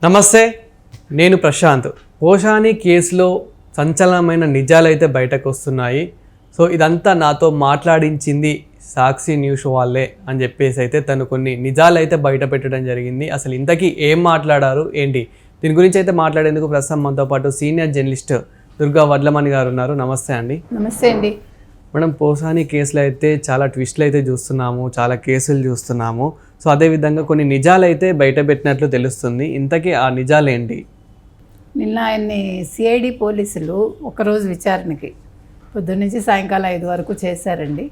నమస్తే, నేను ప్రశాంత్. పోషాని కేసులో సంచలనమైన నిజాలైతే బయటకు వస్తున్నాయి. సో ఇదంతా నాతో మాట్లాడించింది సాక్షి న్యూస్ వాళ్ళే అని చెప్పేసి అయితే తను కొన్ని నిజాలైతే బయట పెట్టడం జరిగింది. అసలు ఇంతకీ ఏం మాట్లాడారు ఏంటి, దీని గురించి అయితే మాట్లాడేందుకు ప్రస్తుతం మనతో పాటు సీనియర్ జర్నలిస్ట్ దుర్గా వడ్లమణి గారు ఉన్నారు. నమస్తే అండి. నమస్తే అండి. మేడం, పోషాని కేసులో అయితే చాలా ట్విస్ట్లు అయితే చూస్తున్నాము, చాలా కేసులు చూస్తున్నాము. సో అదేవిధంగా కొన్ని నిజాలు అయితే బయట పెట్టినట్లు తెలుస్తుంది. ఇంతకీ ఆ నిజాలు ఏంటి? నిన్న ఆయన్ని సిఐడి పోలీసులు ఒకరోజు విచారణకి పొద్దున్నుంచి సాయంకాలం 5 వరకు చేశారండి.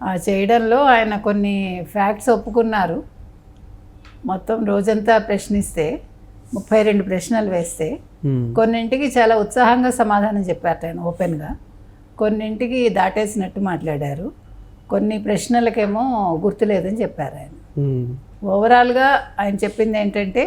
ఆ చేయడంలో ఆయన కొన్ని ఫ్యాక్ట్స్ ఒప్పుకున్నారు. మొత్తం రోజంతా ప్రశ్నిస్తే 32 ప్రశ్నలు వేస్తే కొన్నింటికి చాలా ఉత్సాహంగా సమాధానం చెప్పారు ఆయన ఓపెన్గా, కొన్నింటికి దాటేసినట్టు మాట్లాడారు, కొన్ని ప్రశ్నలకేమో గుర్తులేదని చెప్పారు ఆయన. ఓవరాల్గా ఆయన చెప్పింది ఏంటంటే,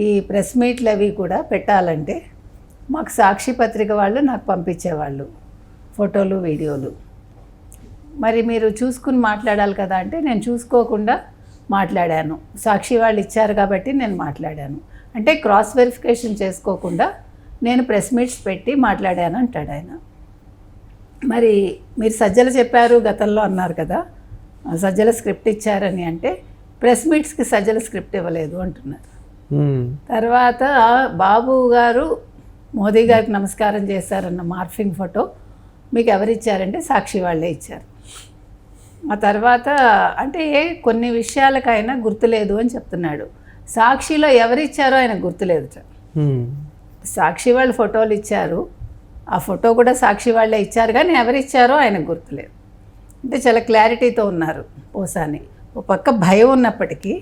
ఈ ప్రెస్ మీట్లు అవి కూడా పెట్టాలంటే మాకు సాక్షి పత్రిక వాళ్ళు నాకు పంపించేవాళ్ళు ఫోటోలు వీడియోలు, మరి మీరు చూసుకుని మాట్లాడాలి కదా అంటే నేను చూసుకోకుండా మాట్లాడాను, సాక్షి వాళ్ళు ఇచ్చారు కాబట్టి నేను మాట్లాడాను అంటే క్రాస్ వెరిఫికేషన్ చేసుకోకుండా నేను ప్రెస్ మీట్స్ పెట్టి మాట్లాడాను అంటాడు ఆయన. మరి మీరు సజ్జలు చెప్పారు గతంలో అన్నారు కదా, సజ్జల స్క్రిప్ట్ ఇచ్చారని, అంటే ప్రెస్ మీట్స్కి సజ్జల స్క్రిప్ట్ ఇవ్వలేదు అంటున్నారు. తర్వాత బాబు గారు మోదీ గారికి నమస్కారం చేశారన్న మార్ఫింగ్ ఫోటో మీకు ఎవరిచ్చారంటే సాక్షి వాళ్ళే ఇచ్చారు. ఆ తర్వాత అంటే కొన్ని విషయాలకైనా గుర్తులేదు అని చెప్తున్నాడు. సాక్షిలో ఎవరిచ్చారో ఆయన గుర్తులేదు. సాక్షి వాళ్ళు ఫోటోలు ఇచ్చారు, ఆ ఫోటో కూడా సాక్షి వాళ్ళే ఇచ్చారు, కానీ ఎవరిచ్చారో ఆయనకు గుర్తులేదు. అంటే చాలా క్లారిటీతో ఉన్నారు పోసాని. ఒక పక్క భయం ఉన్నప్పటికీ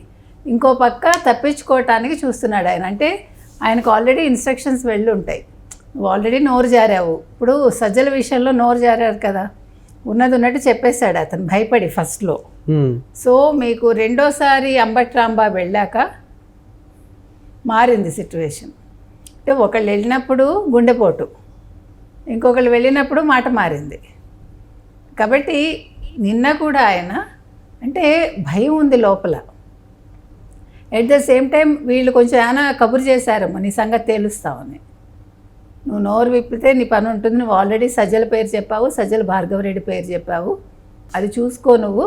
ఇంకో పక్క తప్పించుకోవటానికి చూస్తున్నాడు ఆయన. అంటే ఆయనకు ఆల్రెడీ ఇన్స్ట్రక్షన్స్ వెళ్ళి ఉంటాయి, నువ్వు ఆల్రెడీ నోరు జారావు. ఇప్పుడు సజ్జల విషయంలో నోరు జారారు కదా, ఉన్నది ఉన్నట్టు చెప్పేశాడు అతను భయపడి ఫస్ట్లో. సో మీకు రెండోసారి అంబటి రాంబాబు వెళ్ళాక మారింది సిచ్యువేషన్. అంటే ఒకళ్ళు వెళ్ళినప్పుడు గుండెపోటు, ఇంకొకళ్ళు వెళ్ళినప్పుడు మాట మారింది. కాబట్టి నిన్న కూడా ఆయన అంటే భయం ఉంది లోపల. ఎట్ ద సేమ్ టైం వీళ్ళు కొంచెం ఏమైనా కబురు చేశారమ్మా నీ సంగతి తేలుస్తావని, నువ్వు నోరు విప్పితే నీ పని ఉంటుంది, నువ్వు ఆల్రెడీ సజ్జల పేరు చెప్పావు, సజ్జల భార్గవరెడ్డి పేరు చెప్పావు, అది చూసుకో నువ్వు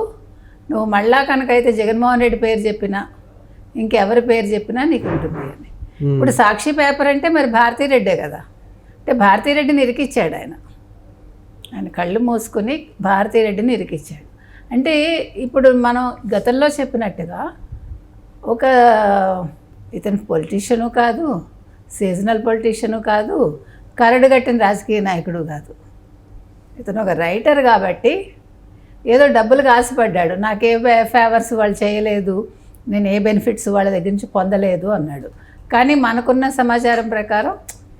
మళ్ళా కనుకైతే జగన్మోహన్ రెడ్డి పేరు చెప్పినా ఇంకెవరి పేరు చెప్పినా నీకు ఉంటుంది అని. ఇప్పుడు సాక్షి పేపర్ అంటే మరి భారతీరెడ్డే కదా, అంటే భారతీరెడ్డిని ఇరికిచ్చాడు ఆయన. ఆయన కళ్ళు మూసుకుని భారతీరెడ్డిని ఇరికిచ్చాడు. అంటే ఇప్పుడు మనం గతంలో చెప్పినట్టుగా ఒక ఇతను పొలిటీషియను కాదు, సీజనల్ పొలిటీషియను కాదు, కరడుగట్టిన రాజకీయ నాయకుడు కాదు. ఇతను ఒక రైటర్ కాబట్టి ఏదో డబ్బులు ఆశపడ్డాడు, నాకే ఫేవర్స్ వాళ్ళు చేయలేదు, నేను ఏ బెనిఫిట్స్ వాళ్ళ దగ్గర నుంచి పొందలేదు అన్నాడు. కానీ మనకున్న సమాచారం ప్రకారం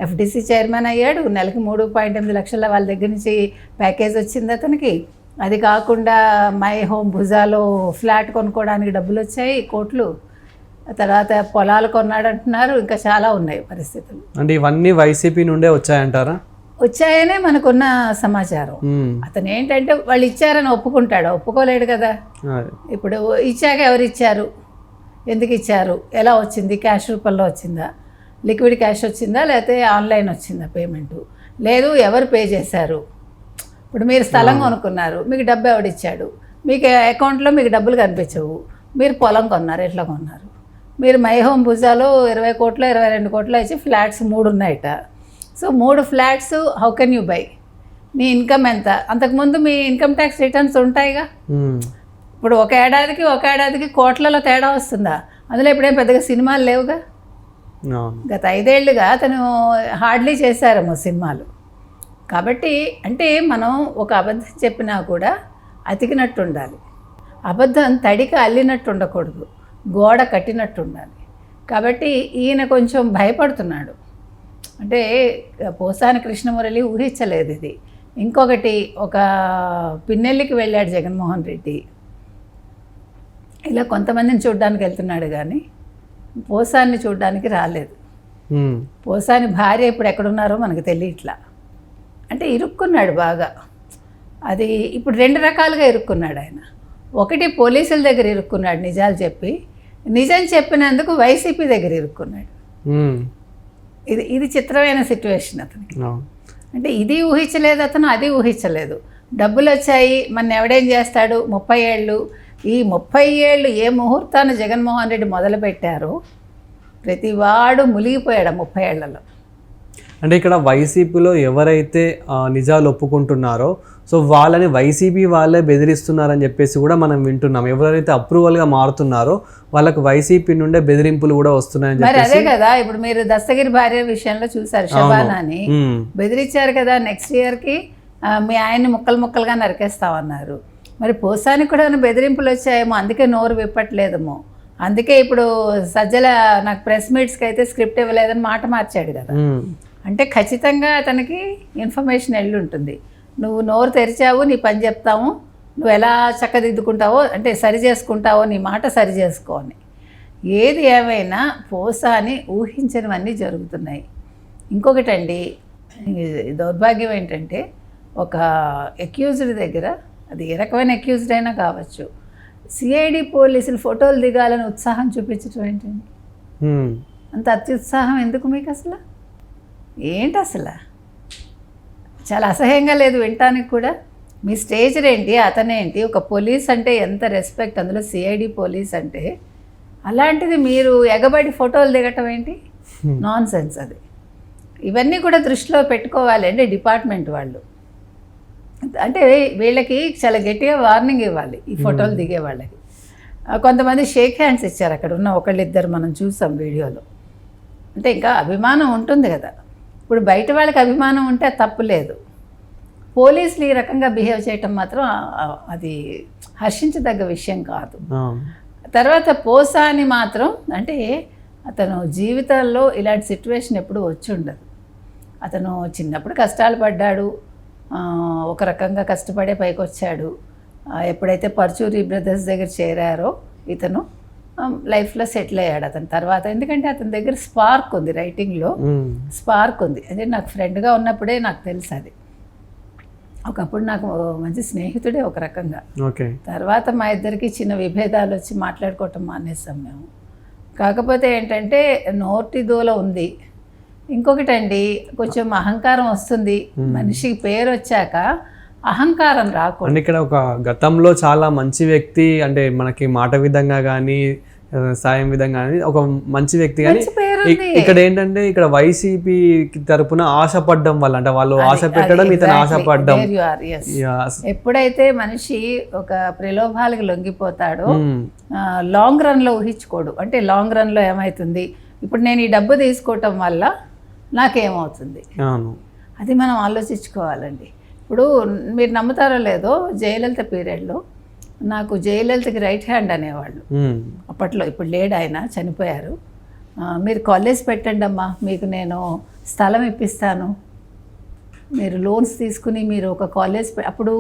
ఎఫ్డిసి చైర్మన్ అయ్యాడు, నెలకి 3.8 లక్షల వాళ్ళ దగ్గర నుంచి ప్యాకేజ్ వచ్చింది అతనికి. అది కాకుండా మై హోమ్ భుజాలో ఫ్లాట్ కొనుక్కోవడానికి డబ్బులు వచ్చాయి కోట్లు, తర్వాత పొలాలు కొన్నాడు అంటున్నారు, ఇంకా చాలా ఉన్నాయి పరిస్థితులు. అంటే ఇవన్నీ వైసీపీ నుండే వచ్చాయంటారా? వచ్చాయనే మనకున్న సమాచారం. అతను ఏంటంటే వాళ్ళు ఇచ్చారని ఒప్పుకుంటాడు, ఒప్పుకోలేడు కదా. ఇప్పుడు ఇచ్చాక ఎవరు ఇచ్చారు, ఎందుకు ఇచ్చారు, ఎలా వచ్చింది, క్యాష్ రూపంలో వచ్చిందా, లిక్విడ్ క్యాష్ వచ్చిందా, లేకపోతే ఆన్లైన్ వచ్చిందా పేమెంటు, లేదు ఎవరు పే చేశారు. ఇప్పుడు మీరు స్థలం కొనుక్కున్నారు, మీకు డబ్బు ఎవడిచ్చాడు, మీకు అకౌంట్లో మీకు డబ్బులు కనిపించవు, మీరు పొలం కొన్నారు, ఎట్లా కొన్నారు, మీరు మై హోమ్ భుజాలో 20 కోట్లు 22 కోట్లు ఇచ్చి ఫ్లాట్స్ 3 ఉన్నాయట. So 3 flats how can you by, me income ఎంత, అంతకుముందు మీ ఇన్కమ్ ట్యాక్స్ రిటర్న్స్ ఉంటాయిగా. ఇప్పుడు ఒక ఏడాదికి కోట్లలో తేడా వస్తుందా, అందులో ఇప్పుడేం పెద్దగా సినిమాలు లేవుగా. గత 5 ఏళ్ళుగా అతను హార్డ్లీ చేశారేమో సినిమాలు. కాబట్టి అంటే మనం ఒక అబద్ధం చెప్పినా కూడా అతికినట్టు ఉండాలి, అబద్ధం తడికి అల్లినట్టు ఉండకూడదు, గోడ కట్టినట్టు ఉండాలి. కాబట్టి ఈయన కొంచెం భయపడుతున్నాడు. అంటే పోసాని కృష్ణమురళి ఊహించలేదు ఇది. ఇంకొకటి, ఒక పిన్నెల్లికి వెళ్ళాడు జగన్మోహన్ రెడ్డి, ఇలా కొంతమందిని చూడడానికి వెళ్తున్నాడు కానీ పోసాన్ని చూడడానికి రాలేదు. పోసాని భార్య ఇప్పుడు ఎక్కడున్నారో మనకు తెలియట్లా. అంటే ఇరుక్కున్నాడు బాగా. అది ఇప్పుడు 2 రకాలుగా ఇరుక్కున్నాడు ఆయన. ఒకటి పోలీసుల దగ్గర ఇరుక్కున్నాడు నిజాలు చెప్పి, నిజం చెప్పినందుకు వైసీపీ దగ్గర ఇరుక్కున్నాడు. ఉమ్. ఇది చిత్రమైన సిచ్యువేషన్ అతనికి. అవును. అంటే ఇది ఊహించలేదు అతను, అది ఊహించలేదు. డబ్బులు వచ్చాయి, మన ఎవడేం చేస్తాడు, 30 ఏళ్ళు. ఈ 30 ఏళ్ళు ఏ ముహూర్తాన్ని జగన్మోహన్ రెడ్డి మొదలుపెట్టారో ప్రతి వాడు మునిగిపోయాడు 30 ఏళ్లలో. అంటే ఇక్కడ వైసీపీలో ఎవరైతే నిజాలు ఒప్పుకుంటున్నారో సో వాళ్ళని వైసీపీ వాళ్ళే బెదిరిస్తున్నారని చెప్పేసి కూడా మనం వింటున్నాం. ఎవరైతే అప్రూవల్గా మారుతున్నారో వాళ్ళకు వైసీపీ నుండే బెదిరింపులు కూడా వస్తున్నాయని మరి చెప్పేసి. అదే కదా ఇప్పుడు మీరు దస్తగిరి భార్య విషయంలో చూసారు, శబానాని బెదిరించారు కదా, నెక్స్ట్ ఇయర్కి మీ ఆయన్ని ముక్కలు ముక్కలుగా నరికేస్తామన్నారు. మరి పోసానికి కూడా బెదిరింపులు వచ్చాయేమో, అందుకే నోరు విప్పట్లేదేమో. అందుకే ఇప్పుడు సజ్జల నాకు ప్రెస్ మీట్స్కి అయితే స్క్రిప్ట్ ఇవ్వలేదని మాట మార్చాడు కదా. అంటే ఖచ్చితంగా అతనికి ఇన్ఫర్మేషన్ వెళ్ళి ఉంటుంది. నువ్వు నోరు తెరిచావు, నీ పని చెప్తాము, నువ్వు ఎలా చక్కదిద్దుకుంటావో అంటే సరి చేసుకుంటావో నీ మాట సరి చేసుకో అని. ఏది ఏమైనా పోసాని ఊహించనివన్నీ జరుగుతున్నాయి. ఇంకొకటండి, దౌర్భాగ్యం ఏంటంటే ఒక అక్యూజ్డ్ దగ్గర, అది ఏ రకమైన అక్యూజ్డ్ అయినా కావచ్చు, సిఐడి పోలీసులు ఫోటోలు దిగాలని ఉత్సాహం చూపించడం ఏంటండి? అంత అత్యుత్సాహం ఎందుకు మీకు అసలు? ఏంటి అసలు? చాలా అసహ్యంగా లేదు వినటానికి కూడా. మీ స్టేజ్ ఏంటి, అతనేంటి, ఒక పోలీస్ అంటే ఎంత రెస్పెక్ట్, అందులో సిఐడి పోలీస్ అంటే. అలాంటిది మీరు ఎగబడి ఫోటోలు దిగటం ఏంటి? నాన్ సెన్స్ అది. ఇవన్నీ కూడా దృష్టిలో పెట్టుకోవాలి అంటే డిపార్ట్మెంట్ వాళ్ళు. అంటే వీళ్ళకి చాలా గట్టిగా వార్నింగ్ ఇవ్వాలి ఈ ఫోటోలు దిగే వాళ్ళకి. కొంతమంది షేక్ హ్యాండ్స్ ఇచ్చారు అక్కడ ఉన్న ఒకళ్ళిద్దరు, మనం చూసాం వీడియోలో. అంటే ఇంకా అభిమానం ఉంటుంది కదా. ఇప్పుడు బయట వాళ్ళకి అభిమానం ఉంటే తప్పు లేదు. పోలీసులు ఈ రకంగా బిహేవ్ చేయటం మాత్రం అది హర్షించదగ్గ విషయం కాదు. తర్వాత పోసాని మాత్రం అంటే అతను జీవితంలో ఇలాంటి సిచ్యువేషన్ ఎప్పుడు వచ్చి ఉండదు. అతను చిన్నప్పుడు కష్టాలు పడ్డాడు, ఒక రకంగా కష్టపడే పైకి వచ్చాడు. ఎప్పుడైతే పర్చూరి బ్రదర్స్ దగ్గర చేరారో ఇతను లైఫ్లో సెటిల్ అయ్యాడు అతని తర్వాత. ఎందుకంటే అతని దగ్గర స్పార్క్ ఉంది, రైటింగ్లో స్పార్క్ ఉంది. అదే నాకు ఫ్రెండ్గా ఉన్నప్పుడే నాకు తెలుసు అది. ఒకప్పుడు నాకు మంచి స్నేహితుడే ఒక రకంగా. తర్వాత మా ఇద్దరికి చిన్న విభేదాలు వచ్చి మాట్లాడుకోవటం మానేసాం మేము. కాకపోతే ఏంటంటే నోటి దూల ఉంది. ఇంకొకటండి, కొంచెం అహంకారం వస్తుంది మనిషికి. పేరు వచ్చాక అహంకారం రాకూడదు. ఇక్కడ ఒక గతంలో చాలా మంచి వ్యక్తి, అంటే మనకి మాట విధంగా కానీ సాయం విధంగా కానీ ఒక మంచి వ్యక్తి, కానీ ఇక్కడ ఏంటంటే ఇక్కడ వైసీపీ తరపున ఆశపడ్డం వల్ల, అంటే వాళ్ళు ఆశ పెట్టడం, ఇతను ఆశపడ్డం. ఎప్పుడైతే మనిషి ఒక ప్రలోభాలకు లొంగిపోతాడో లాంగ్ రన్లో ఊహించుకోడు. అంటే లాంగ్ రన్లో ఏమవుతుంది, ఇప్పుడు నేను ఈ డబ్బు తీసుకోవటం వల్ల నాకేమవుతుంది, అది మనం ఆలోచించుకోవాలండి. ఇప్పుడు మీరు నమ్ముతారో లేదో, జయలలిత పీరియడ్లో నాకు జయలలితకి రైట్ హ్యాండ్ అనేవాళ్ళు అప్పట్లో. ఇప్పుడు లేడు, ఆయన చనిపోయారు. మీరు కాలేజ్ పెట్టండి అమ్మా, మీకు నేను స్థలం ఇప్పిస్తాను, మీరు లోన్స్ తీసుకుని మీరు ఒక కాలేజ్. అప్పుడు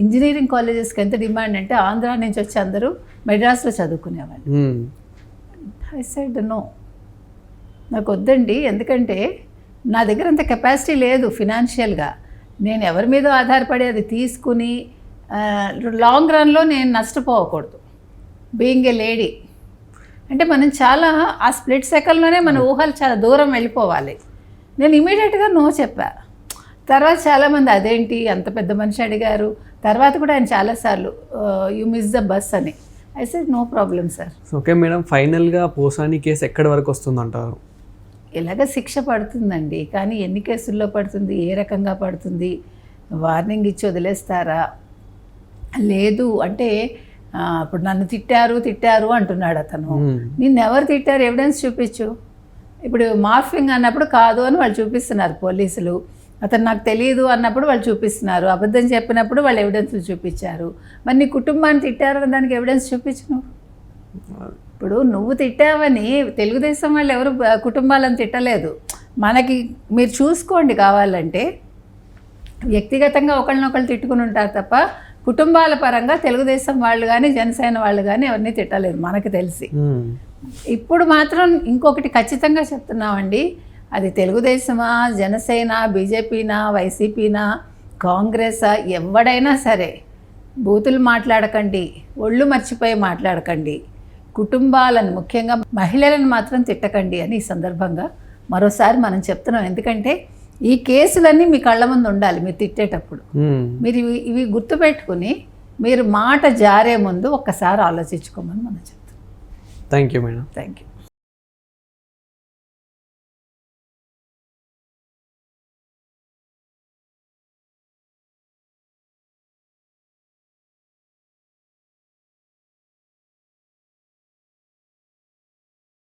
ఇంజనీరింగ్ కాలేజెస్కి ఎంత డిమాండ్ అంటే ఆంధ్ర నుంచి వచ్చి అందరూ మెడ్రాస్లో చదువుకునేవాళ్ళు. ఐ సెడ్ నో, నాకు వద్దండి, ఎందుకంటే నా దగ్గర అంత కెపాసిటీ లేదు ఫినాన్షియల్గా. నేను ఎవరి మీద ఆధారపడి అది తీసుకుని లాంగ్ రన్లో నేను నష్టపోకూడదు. బీయింగ్ ఏ లేడీ అంటే మనం చాలా ఆ స్ప్లిట్ సెకండ్లోనే మన ఊహలు చాలా దూరం వెళ్ళిపోవాలి. నేను ఇమీడియట్గా నో చెప్పా. తర్వాత చాలామంది అదేంటి అంత పెద్ద మనిషి అడిగారు. తర్వాత కూడా ఆయన చాలాసార్లు యూ మిస్ ద బస్ అని. I said no problem sir. Okay madam, ఫైనల్గా పోసాని కేసు ఎక్కడి వరకు వస్తుందంటారు? ఇలాగ శిక్ష పడుతుందండి, కానీ ఎన్ని కేసుల్లో పడుతుంది, ఏ రకంగా పడుతుంది, వార్నింగ్ ఇచ్చి వదిలేస్తారా? లేదు అంటే ఇప్పుడు నన్ను తిట్టారు అంటున్నాడు అతను. నిన్ను ఎవరు తిట్టారు, ఎవిడెన్స్ చూపించు. ఇప్పుడు మార్ఫింగ్ అన్నప్పుడు కాదు అని వాళ్ళు చూపిస్తున్నారు పోలీసులు. అతను నాకు తెలియదు అన్నప్పుడు వాళ్ళు చూపిస్తున్నారు. అబద్ధం చెప్పినప్పుడు వాళ్ళు ఎవిడెన్స్లు చూపించారు. మరి నీ కుటుంబాన్ని తిట్టారు దానికి ఎవిడెన్స్ చూపించు నువ్వు. ఇప్పుడు నువ్వు తిట్టావని తెలుగుదేశం వాళ్ళు ఎవరు కుటుంబాలను తిట్టలేదు. మనకి మీరు చూసుకోండి, కావాలంటే వ్యక్తిగతంగా ఒకళ్ళనొకళ్ళు తిట్టుకుని ఉంటారు తప్ప కుటుంబాల పరంగా తెలుగుదేశం వాళ్ళు కానీ జనసేన వాళ్ళు కానీ ఎవరిని తిట్టలేదు మనకు తెలిసి. ఇప్పుడు మాత్రం ఇంకొకటి ఖచ్చితంగా చెప్తున్నామండి, అది తెలుగుదేశమా, జనసేన, బీజేపీనా, వైసీపీనా, కాంగ్రెసా, ఎవడైనా సరే బూతులు మాట్లాడకండి, ఒళ్ళు మర్చిపోయి మాట్లాడకండి. కుటుంబాలను ముఖ్యంగా మహిళలను మాత్రం తిట్టకండి అని ఈ సందర్భంగా మరోసారి మనం చెప్తున్నాం. ఎందుకంటే ఈ కేసులన్నీ మీ కళ్ళ ముందు ఉండాలి మీరు తిట్టేటప్పుడు. మీరు ఇవి గుర్తుపెట్టుకుని మీరు మాట జారే ముందు ఒక్కసారి ఆలోచించుకోమని మనం చెప్తాం. Thank you madam. Thank you.